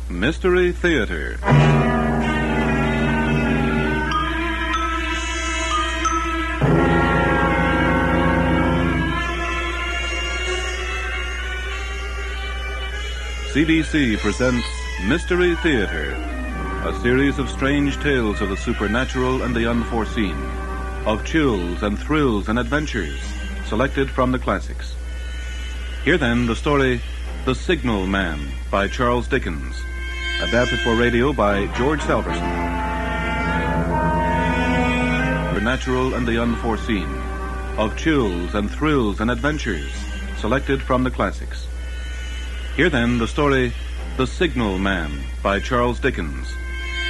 Mystery Theatre. CBC presents Mystery Theatre, a series of strange tales of the supernatural and the unforeseen, of chills and thrills and adventures, selected from the classics. Here then, the story, The Signal Man, by Charles Dickens, adapted for radio by George Salverson. Supernatural and the unforeseen, of chills and thrills and adventures, selected from the classics. Here then, the story, The Signal Man, by Charles Dickens,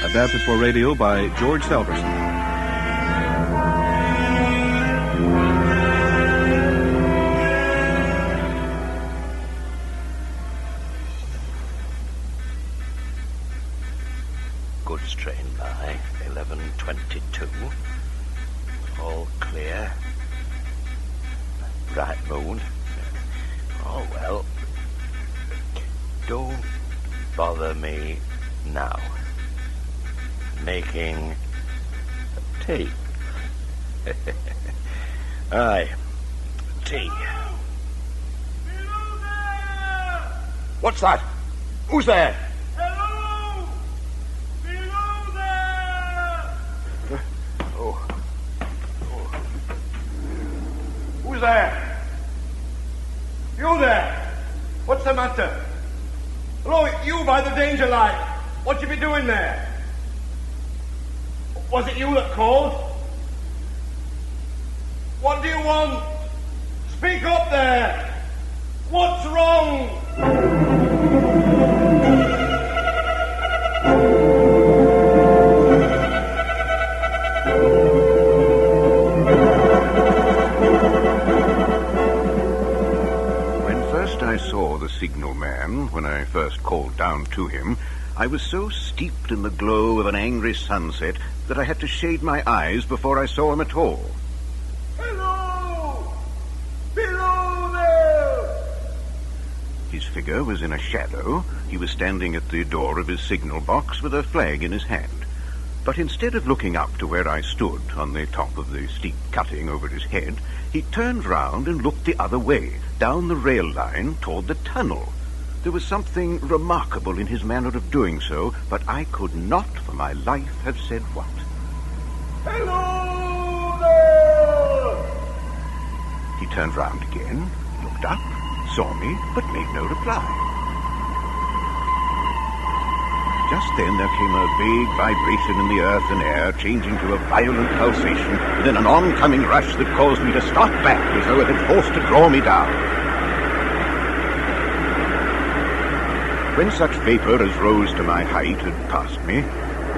adapted for radio by George Salverson. Goods train by 11:22. All clear. Bright moon. Oh, well. Don't bother me now. Making tea. Aye, tea. Hello there! What's that? Who's there? Hello! Below there! Oh. Who's there? You there! What's the matter? Hello, you by the danger light. What you be doing there? Was it you that called? What do you want? Speak up there! What's wrong? I saw the signal man, when I first called down to him, I was so steeped in the glow of an angry sunset that I had to shade my eyes before I saw him at all. Hello! Below there! His figure was in a shadow. He was standing at the door of his signal box with a flag in his hand. But instead of looking up to where I stood on the top of the steep cutting over his head, he turned round and looked the other way, down the rail line toward the tunnel. There was something remarkable in his manner of doing so, but I could not for my life have said what. Hello there! He turned round again, looked up, saw me, but made no reply. Just then there came a vague vibration in the earth and air, changing to a violent pulsation, and then an oncoming rush that caused me to start back as though it had forced to draw me down. When such vapor as rose to my height had passed me,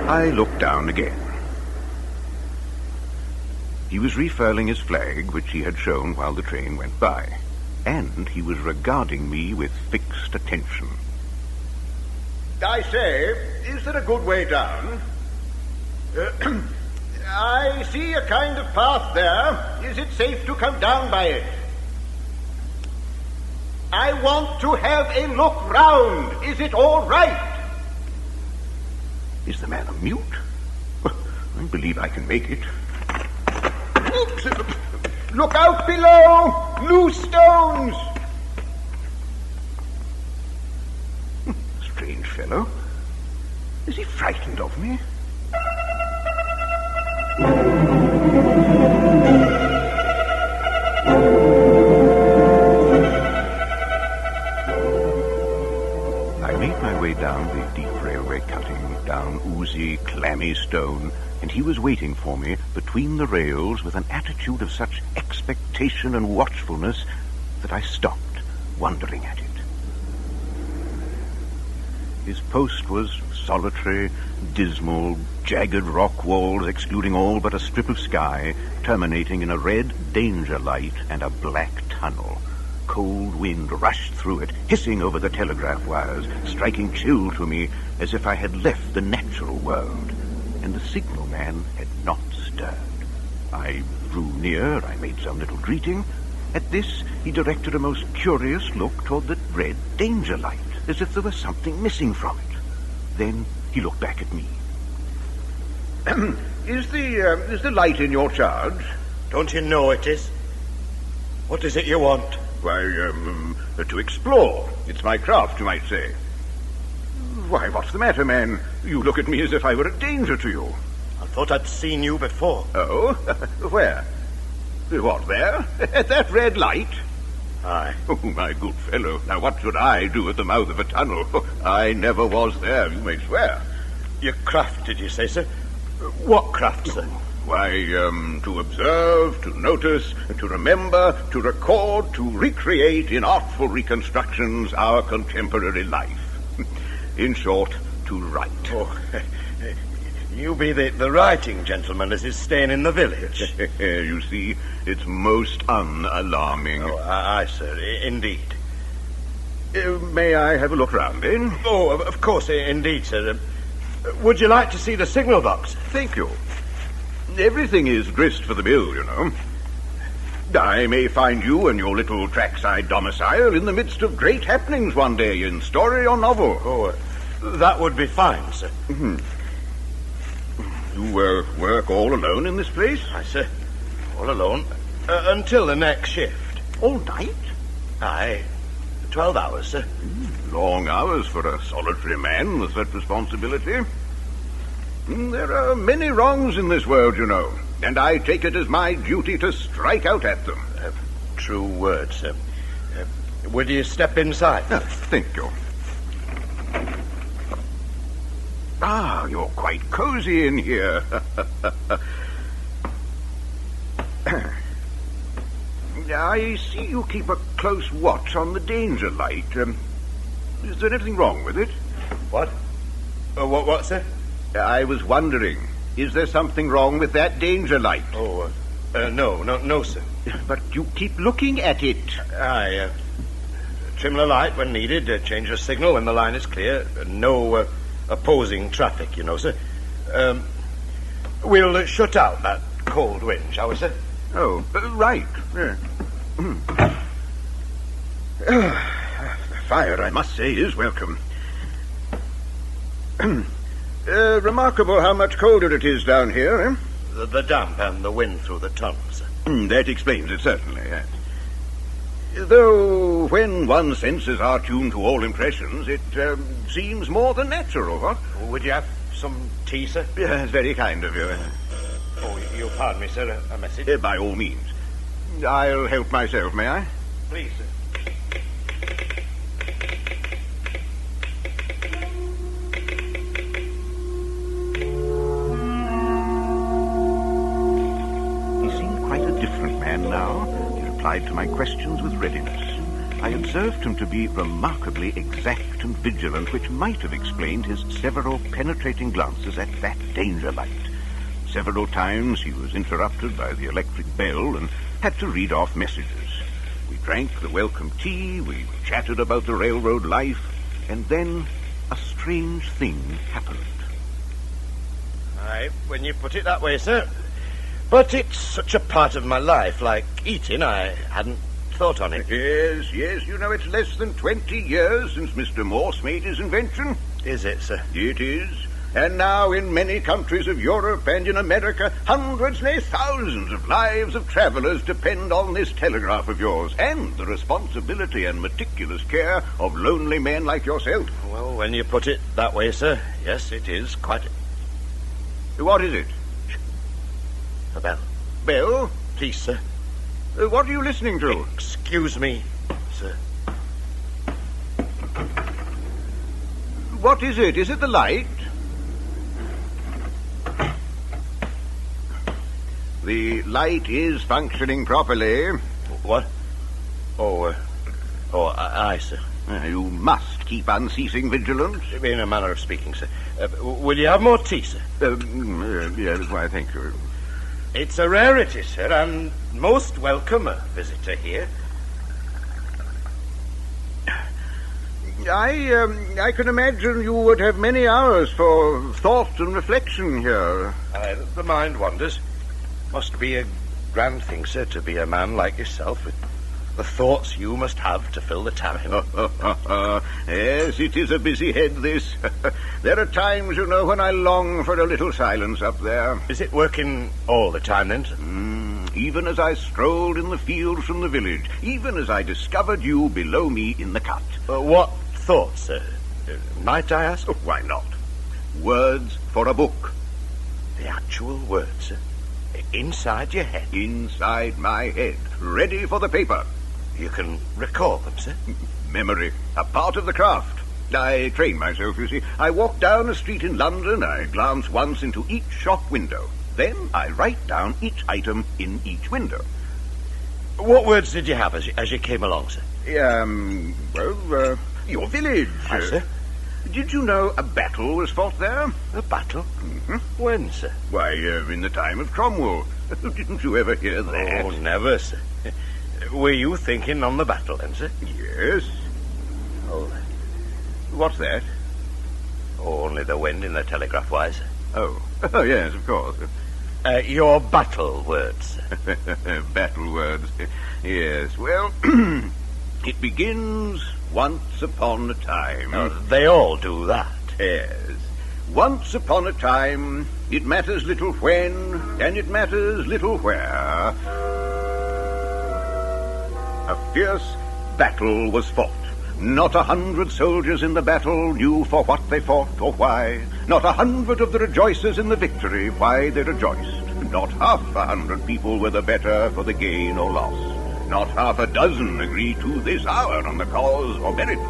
I looked down again. He was refurling his flag, which he had shown while the train went by, and he was regarding me with fixed attention. I say, is there a good way down? I see a kind of path there. Is it safe to come down by it? I want to have a look round. Is it all right? Is the man a mute? Well, I believe I can make it. Oops! Look out below! Loose stones! Strange fellow. Is he frightened of me? I made my way down the deep railway cutting, down oozy, clammy stone, and he was waiting for me between the rails with an attitude of such expectation and watchfulness that I stopped, wondering at it. His post was solitary, dismal, jagged rock walls excluding all but a strip of sky, terminating in a red danger light and a black tunnel. Cold wind rushed through it, hissing over the telegraph wires, striking chill to me as if I had left the natural world. And the signal man had not stirred. I drew near, I made some little greeting. At this, he directed a most curious look toward the red danger light, as if there was something missing from it. Then he looked back at me. Is the light in your charge? Don't you know it is? What is it you want? Why, to explore. It's my craft, you might say. Why, what's the matter, man? You look at me as if I were a danger to you. I thought I'd seen you before. Oh? Where? What, there? At that red light? Aye. Oh, my good fellow. Now, what should I do at the mouth of a tunnel? I never was there, you may swear. Your craft, did you say, sir? What craft, sir? Why, to observe, to notice, to remember, to record, to recreate in artful reconstructions our contemporary life. In short, to write. Oh, you be the writing gentleman as is staying in the village. You see, it's most unalarming. Oh, aye, sir, indeed. May I have a look round, then? Oh, of course, indeed, sir. Would you like to see the signal box? Thank you. Everything is grist for the mill, you know. I may find you and your little trackside domicile in the midst of great happenings one day in story or novel. Oh, that would be fine, sir. Mm-hmm. You work all alone in this place? Aye, sir. All alone. Until the next shift. All night? Aye. 12 hours, sir. Long hours for a solitary man with such responsibility. There are many wrongs in this world, you know, and I take it as my duty to strike out at them. True words, sir. Would you step inside? Thank you. Ah, you're quite cozy in here. I see you keep a close watch on the danger light. Is there anything wrong with it? What? What, sir? I was wondering, is there something wrong with that danger light? Oh, no, sir. But you keep looking at it. Aye, trim the light when needed, change the signal when the line is clear. No opposing traffic, you know, sir. We'll shut out that cold wind, shall we, sir? Oh, right. Yeah. The fire, I must say, is welcome. Remarkable how much colder it is down here, eh? The damp and the wind through the tunnels. That explains it, certainly. Though, when one's senses are tuned to all impressions, it seems more than natural, what? Would you have some tea, sir? Yes, very kind of you. Oh, you'll pardon me, sir, a message? By all means. I'll help myself, may I? Please, sir. Now, he replied to my questions with readiness. I observed him to be remarkably exact and vigilant, which might have explained his several penetrating glances at that danger light. Several times he was interrupted by the electric bell and had to read off messages. We drank the welcome tea, we chatted about the railroad life, and then a strange thing happened. Aye, when you put it that way, sir. But it's such a part of my life, like eating, I hadn't thought on it. Yes, you know, it's less than 20 years since Mr. Morse made his invention. Is it, sir? It is. And now in many countries of Europe and in America, hundreds, nay, thousands of lives of travelers depend on this telegraph of yours, and the responsibility and meticulous care of lonely men like yourself. Well, when you put it that way, sir, yes, it is quite... What is it? A bell. Bell? Please, sir. What are you listening to? Excuse me, sir. What is it? Is it the light? The light is functioning properly. What? Aye, sir. You must keep unceasing vigilance. In a manner of speaking, sir. Will you have more tea, sir? Yes, why, thank you. It's a rarity, sir, and most welcome a visitor here. I can imagine you would have many hours for thought and reflection here. The mind wanders. Must be a grand thing, sir, to be a man like yourself with The thoughts you must have to fill the time. Yes, it is a busy head, this. There are times, you know, when I long for a little silence up there. Is it working all the time, then, sir? Even as I strolled in the fields from the village, even as I discovered you below me in the cut. What thoughts, sir? Might I ask? Oh, why not? Words for a book. The actual words, sir? Inside your head? Inside my head, ready for the paper. You can recall them, sir? Memory, a part of the craft. I train myself, you see. I walk down a street in London, I glance once into each shop window. Then I write down each item in each window. What words did you have as you came along, sir? Your village. Aye, sir. Did you know a battle was fought there? A battle? Mm-hmm. When, sir? Why, in the time of Cromwell. Didn't you ever hear that? Oh, never, sir. Were you thinking on the battle, then, sir? Yes. Oh, What's that? only the wind in the telegraph wire, sir. Oh, yes, of course. Your battle words, sir. Battle words. Yes, well, it begins once upon a time. Oh, they all do that. Yes. Once upon a time, it matters little when, and it matters little where. A fierce battle was fought. Not 100 soldiers in the battle knew for what they fought or why. Not 100 of the rejoicers in the victory why they rejoiced. Not half 100 people were the better for the gain or loss. Not half a dozen agreed to this hour on the cause or merits.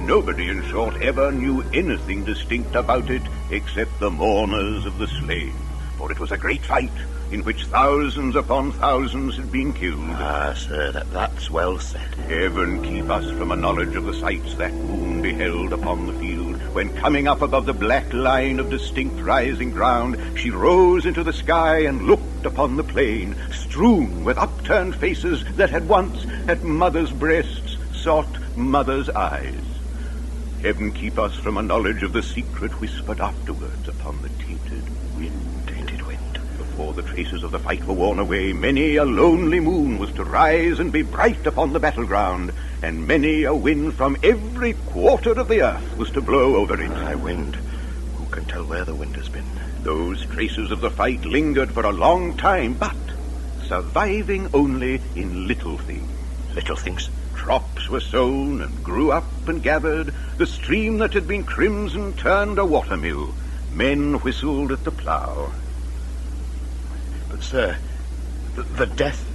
Nobody, in short, ever knew anything distinct about it except the mourners of the slain. For it was a great fight in which thousands upon thousands had been killed. Ah, sir, that's well said. Heaven keep us from a knowledge of the sights that moon beheld upon the field, when coming up above the black line of distinct rising ground, she rose into the sky and looked upon the plain, strewn with upturned faces that had once at mothers' breasts sought mothers' eyes. Heaven keep us from a knowledge of the secret whispered afterwards upon the tainted wind. Before the traces of the fight were worn away, many a lonely moon was to rise and be bright upon the battleground, and many a wind from every quarter of the earth was to blow over it. Aye, wind. Who can tell where the wind has been? Those traces of the fight lingered for a long time, but surviving only in little things. Little things? Crops were sown and grew up and gathered. The stream that had been crimson turned a watermill. Men whistled at the plough. But, sir, the death,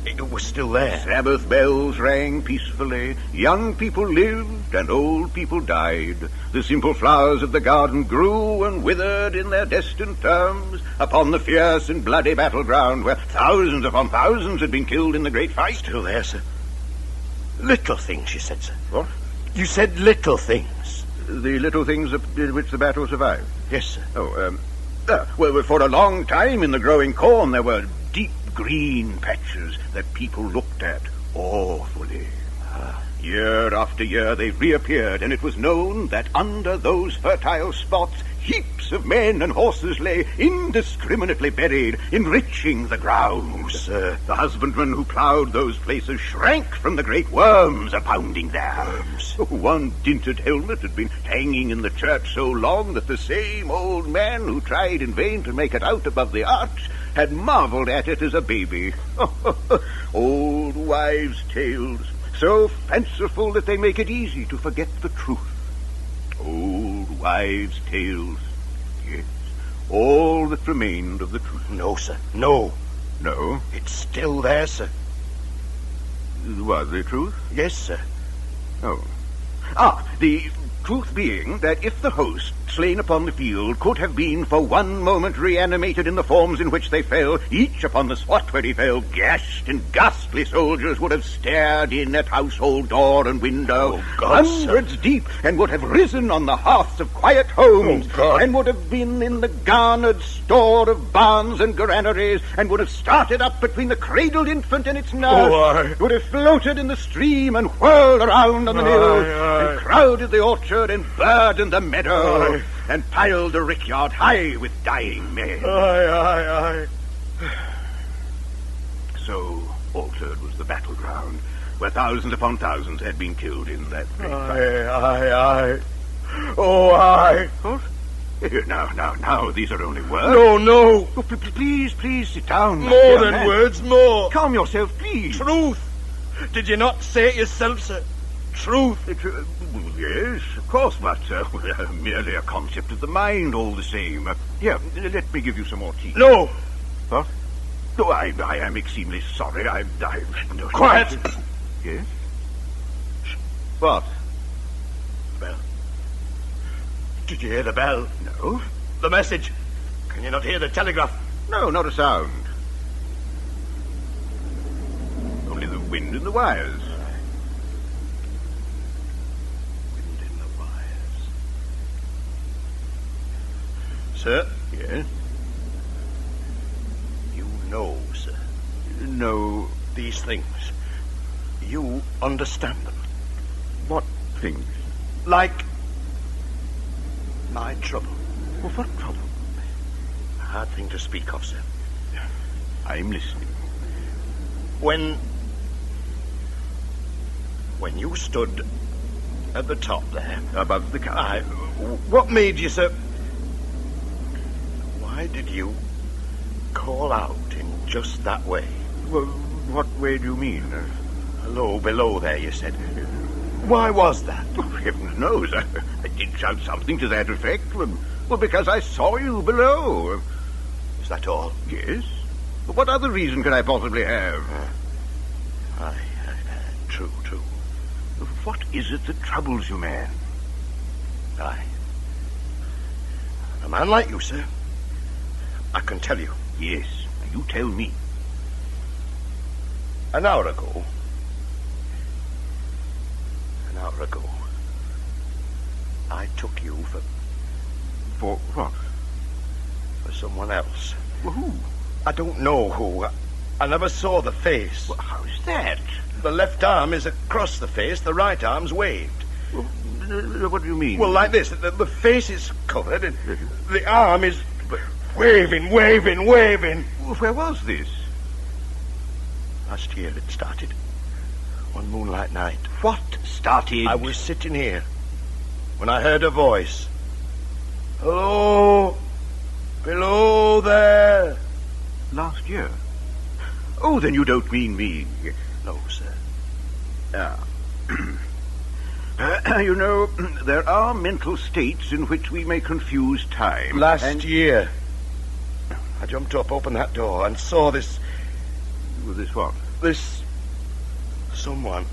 it was still there. Sabbath bells rang peacefully. Young people lived and old people died. The simple flowers of the garden grew and withered in their destined terms upon the fierce and bloody battleground where thousands upon thousands had been killed in the great fight. Still there, sir. Little things, you said, sir. What? You said little things. The little things in which the battle survived? Yes, sir. Well, for a long time in the growing corn there were deep green patches that people looked at awfully. Year after year they reappeared, and it was known that under those fertile spots heaps of men and horses lay indiscriminately buried, enriching the ground. Oh, sir. The husbandmen who ploughed those places shrank from the great worms abounding there. Worms? One dinted helmet had been hanging in the church so long that the same old man who tried in vain to make it out above the arch had marveled at it as a baby. Old wives' tales, so fanciful that they make it easy to forget the truth. Old wives' tales, yes, all that remained of the truth. No, sir, no. No? It's still there, sir. Was the truth? Yes, sir. Oh. The truth being that if the host slain upon the field could have been for one moment reanimated in the forms in which they fell, each upon the spot where he fell, gashed and ghastly soldiers would have stared in at household door and window, oh, God, hundreds sir. deep, and would have risen on the hearths of quiet homes, oh, God. and would have been in the garnered store of barns and granaries, and would have started up between the cradled infant and its nurse, would have floated in the stream and whirled around on the mill, and crowded the orchard and burdened the meadow, and piled the rickyard high with dying men. Aye. So altered was the battleground where thousands upon thousands had been killed in that great fire. Aye. Oh, aye. What? Now, these are only words. No. Oh, please, sit down. More than words, more. Calm yourself, please. Truth. Did you not say it yourself, sir? Truth. Yes, of course, but merely a concept of the mind all the same. Here, let me give you some more tea. No. What? No, I am extremely sorry. I've no... Quiet. Yes? What? Bell. Did you hear the bell? No. The message. Can you not hear the telegraph? No, not a sound. Only the wind in the wires. Wind in the wires. Sir? Yes? You know, sir. No. These things. You understand them. What things? Like my trouble. Well, what trouble? A hard thing to speak of, sir. I'm listening. When you stood at the top there... Above the counter. What made you, sir... Why did you call out in just that way? Well, what way do you mean? Hello, below there, you said. Why was that? Oh, heaven knows. I did shout something to that effect. Well, because I saw you below. Is that all? Yes. But what other reason could I possibly have? True. What is it that troubles you, man? A man like you, sir. I can tell you. Yes, you tell me. An hour ago, I took you for... For what? For someone else. Well, who? I don't know who. I never saw the face. Well, how is that? The left arm is across the face, the right arm's waved. Well, what do you mean? Well, like this. The face is covered and the arm is waving. Well, where was this? Last year it started. One moonlight night. What started? I was sitting here when I heard a voice. Hello? Below there? Last year? Oh, then you don't mean me. No, sir. You know, there are mental states in which we may confuse time. Last year. I jumped up, opened that door, and saw this... This what? This... someone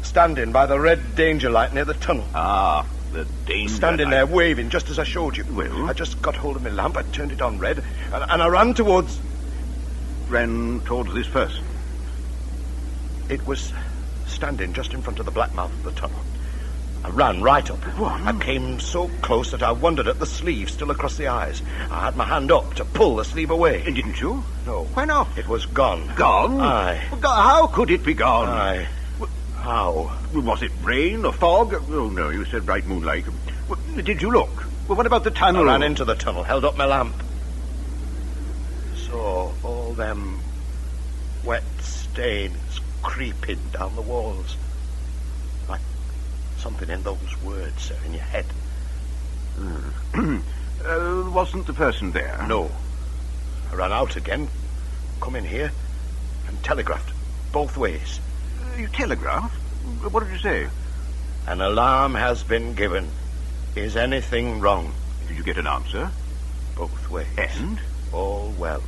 standing by the red danger light near the tunnel. Ah, the danger standing light. there, waving, just as I showed you. Well? I just got hold of my lamp, I turned it on red, and I ran towards... Ran towards this person? It was standing just in front of the black mouth of the tunnel. I ran right up. What? I came so close that I wondered at the sleeve still across the eyes. I had my hand up to pull the sleeve away. Didn't you? No. Why not? It was gone. Gone? Aye. How could it be gone? Aye. How? Was it rain or fog? Oh, no, you said bright moonlight. Did you look? Well, what about the tunnel? I ran into the tunnel, held up my lamp. Saw all them wet stains creeping down the walls. Like something in those words, sir, in your head. Wasn't the person there? No. I ran out again, come in here, and telegraphed both ways. You telegraphed? What did you say? An alarm has been given. Is anything wrong? Did you get an answer? Both ways. And? All well.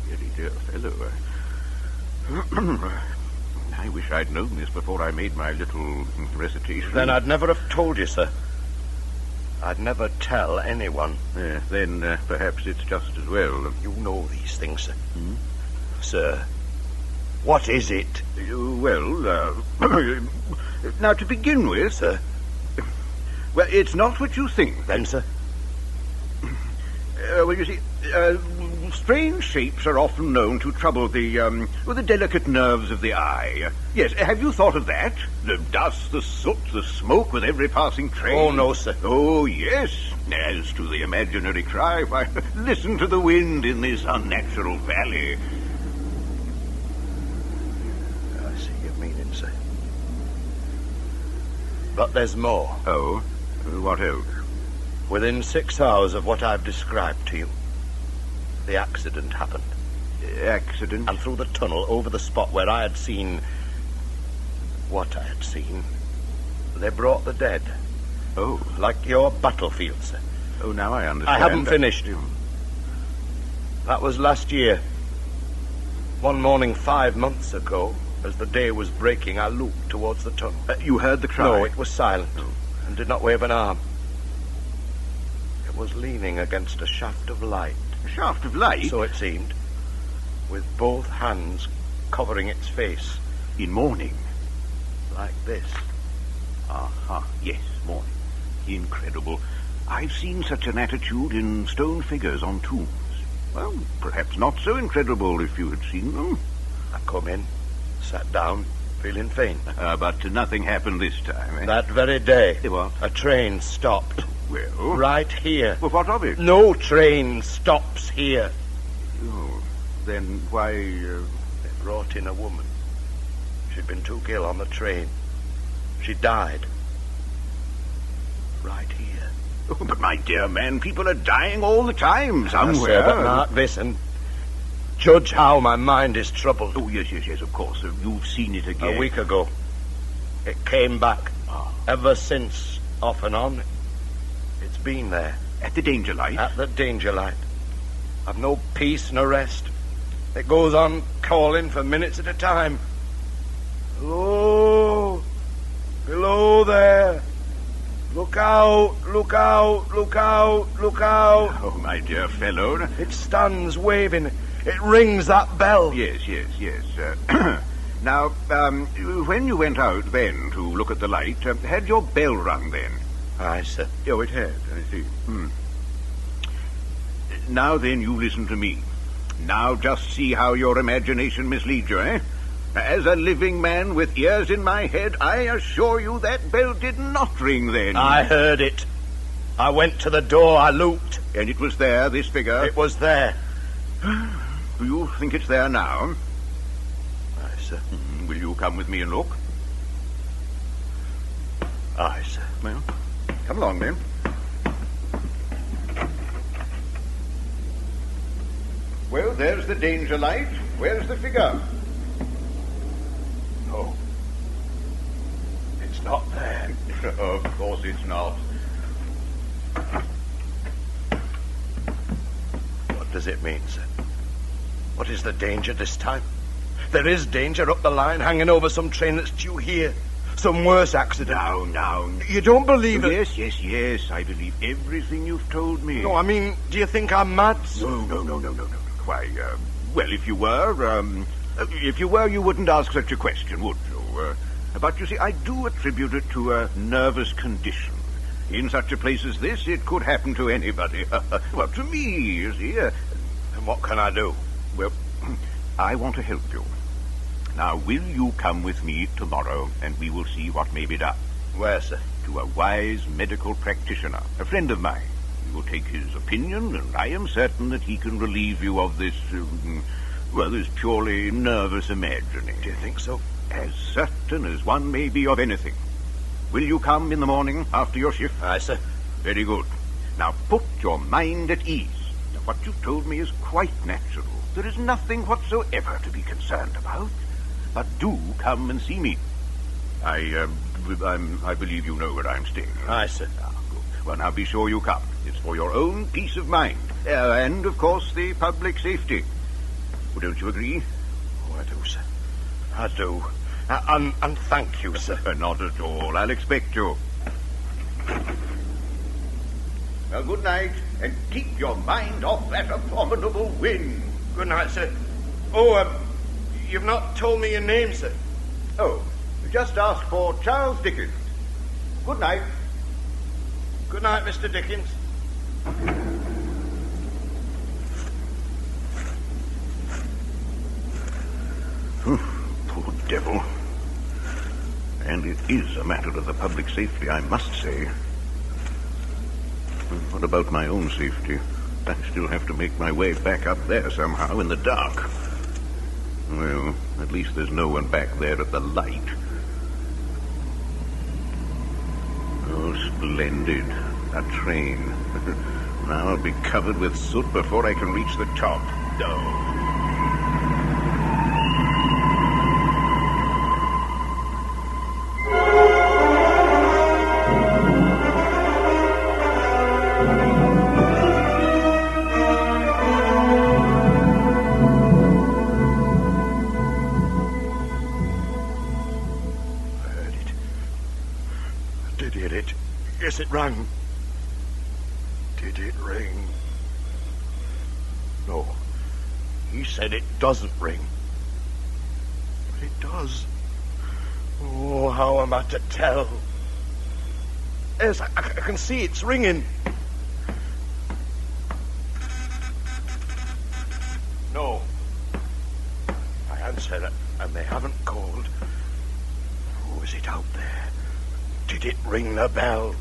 Really dear fellow. I wish I'd known this before I made my little recitation. Then I'd never have told you, sir. I'd never tell anyone. Then perhaps it's just as well. You know these things, sir. Sir, what is it? Now, to begin with... Sir? Well, it's not what you think. Then, sir? Well, you see, strange shapes are often known to trouble the delicate nerves of the eye. Yes, have you thought of that? The dust, the soot, the smoke with every passing train. Oh, no, sir. Oh, yes. As to the imaginary cry, why, listen to the wind in this unnatural valley. But there's more. Oh? What else? Within 6 hours of what I've described to you, the accident happened. Accident? And through the tunnel, over the spot where I had seen what I had seen, they brought the dead. Oh. Like your battlefield, sir. Oh, now I understand. I haven't finished. That was last year. One morning 5 months ago, as the day was breaking, I looked towards the tunnel. You heard the cry? No, it was silent, and did not wave an arm. It was leaning against a shaft of light. A shaft of light? So it seemed, with both hands covering its face. In mourning? Like this. Aha, yes, mourning. Incredible. I've seen such an attitude in stone figures on tombs. Well, perhaps not so incredible if you had seen them. I come in, sat down, feeling faint. But nothing happened this time, eh? That very day, What? a train stopped. Well? Right here. Well, what of it? No train stops here. Oh, then why... They brought in a woman. She'd been too ill on the train. She died. Right here. Oh, but my dear man, people are dying all the time, somewhere. Yes, sir, but mark this and judge how my mind is troubled. Oh, yes, of course. You've seen it again. A week ago. It came back. Ever since, off and on, it's been there. At the danger light? At the danger light. I've no peace nor rest. It goes on calling for minutes at a time. Hello? Below there. Look out, look out, look out, look out. Oh, my dear fellow. It stands waving. It rings that bell. Yes. Now, when you went out then to look at the light, had your bell rung then? Aye, sir. Oh, it had, I see. Now then, you listen to me. Now just see how your imagination misleads you, eh? As a living man with ears in my head, I assure you that bell did not ring then. I heard it. I went to the door, I looked. And it was there, this figure? It was there. Do you think it's there now? Aye, sir. Will you come with me and look? Aye, sir. Well, come along then. Well, there's the danger light. Where's the figure? No. It's not there. Of course it's not. What does it mean, sir? What is the danger this time? There is danger up the line, hanging over some train that's due here. Some worse accident. Now. You don't believe it? Yes. I believe everything you've told me. No, I mean, do you think I'm mad? No. Why, well, if you were, you wouldn't ask such a question, would you? But you see, I do attribute it to a nervous condition. In such a place as this, it could happen to anybody. Well, to me, you see. And what can I do? Well, I want to help you. Now, will you come with me tomorrow, and we will see what may be done? Where, sir? To a wise medical practitioner, a friend of mine. We will take his opinion, and I am certain that he can relieve you of this, this purely nervous imagining. Do you think so? As certain as one may be of anything. Will you come in the morning after your shift? Aye, sir. Very good. Now, put your mind at ease. Now, what you've told me is quite natural. There is nothing whatsoever to be concerned about. But do come and see me. I believe you know where I'm staying. Aye, sir. Good. Well, now be sure you come. It's for your own peace of mind. And, of course, the public safety. Well, don't you agree? Oh, I do, sir. I do. And thank you, sir. Not at all. I'll expect you. Well, good night, and keep your mind off that abominable wind. Good night, sir. Oh, you've not told me your name, sir. Oh, just ask for Charles Dickens. Good night. Good night, Mr. Dickens. Poor devil. And it is a matter of the public safety, I must say. What about my own safety? I still have to make my way back up there somehow in the dark. Well, at least there's no one back there at the light. Splendid. A train. Now I'll be covered with soot before I can reach the top. Oh. Yes, it rang. Did it ring? No. He said it doesn't ring. But it does. Oh, how am I to tell? Yes, I can see it's ringing. No. I answer, and they haven't called. Who is it out there? Did it ring the bell?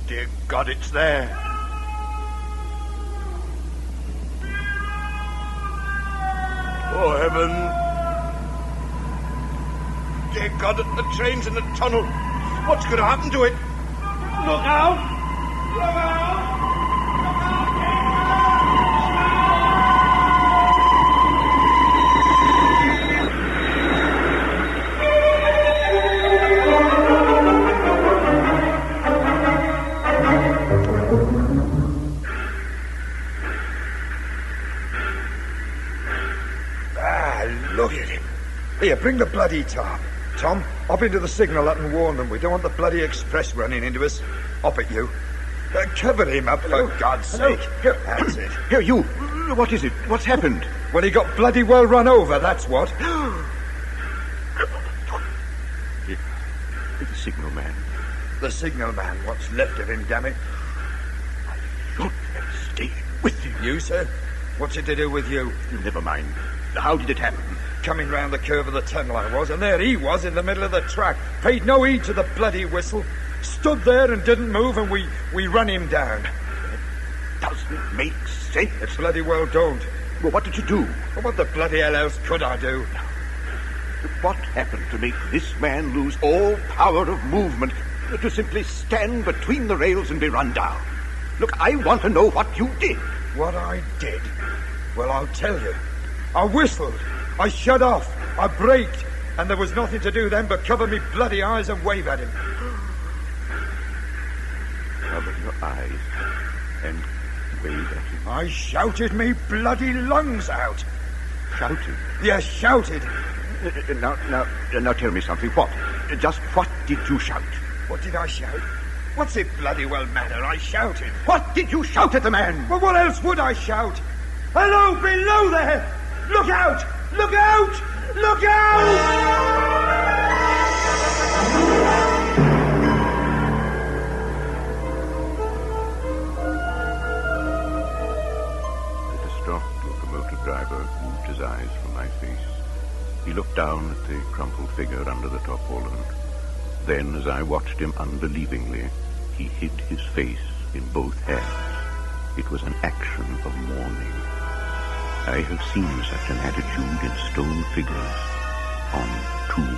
Dear God, it's there. Oh, heaven. Dear God, the train's in the tunnel. What's going to happen to it? Look out! Look out! Look at him. Here, bring the bloody tarp. Tom, hop into the signal hut and warn them. We don't want the bloody express running into us. Hop at you. Cover him up, for God's sake. Here. That's it. Here, you. What is it? What's happened? Well, he got bloody well run over, that's what. The signal man. The signal man. What's left of him, damn it. I should have stayed with him. You, sir? What's it to do with you? Never mind. How did it happen? Coming round the curve of the tunnel I was, and there he was in the middle of the track. Paid no heed to the bloody whistle. Stood there and didn't move, and we run him down. It doesn't make sense. It bloody well don't. Well, what did you do? Well, what the bloody hell else could I do? What happened to make this man lose all power of movement, to simply stand between the rails and be run down? Look, I want to know what you did. What I did? Well, I'll tell you. I whistled. I shut off. I braked. And there was nothing to do then but cover me bloody eyes and wave at him. Cover your eyes and wave at him. I shouted me bloody lungs out. Shouted? Yes, shouted. Now tell me something. What? Just what did you shout? What did I shout? What's it bloody well matter? I shouted. What did you shout at the man? Well, what else would I shout? Hello, below there! Look out! Look out! Look out! The distraught locomotive driver moved his eyes from my face. He looked down at the crumpled figure under the tarpaulin. Then, as I watched him unbelievingly, he hid his face in both hands. It was an action of mourning. I have seen such an attitude in stone figures on tombs.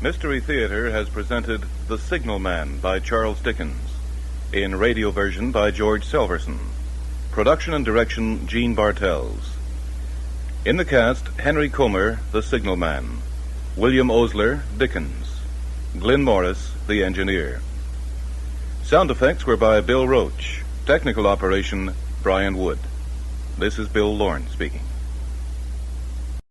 Mystery Theatre has presented The Signal Man by Charles Dickens, in radio version by George Selverson. Production and direction, Gene Bartels. In the cast, Henry Comer, the Signal Man; William Osler, Dickens; Glyn Morris, the engineer. Sound effects were by Bill Roach. Technical operation, Brian Wood. This is Bill Lorne speaking.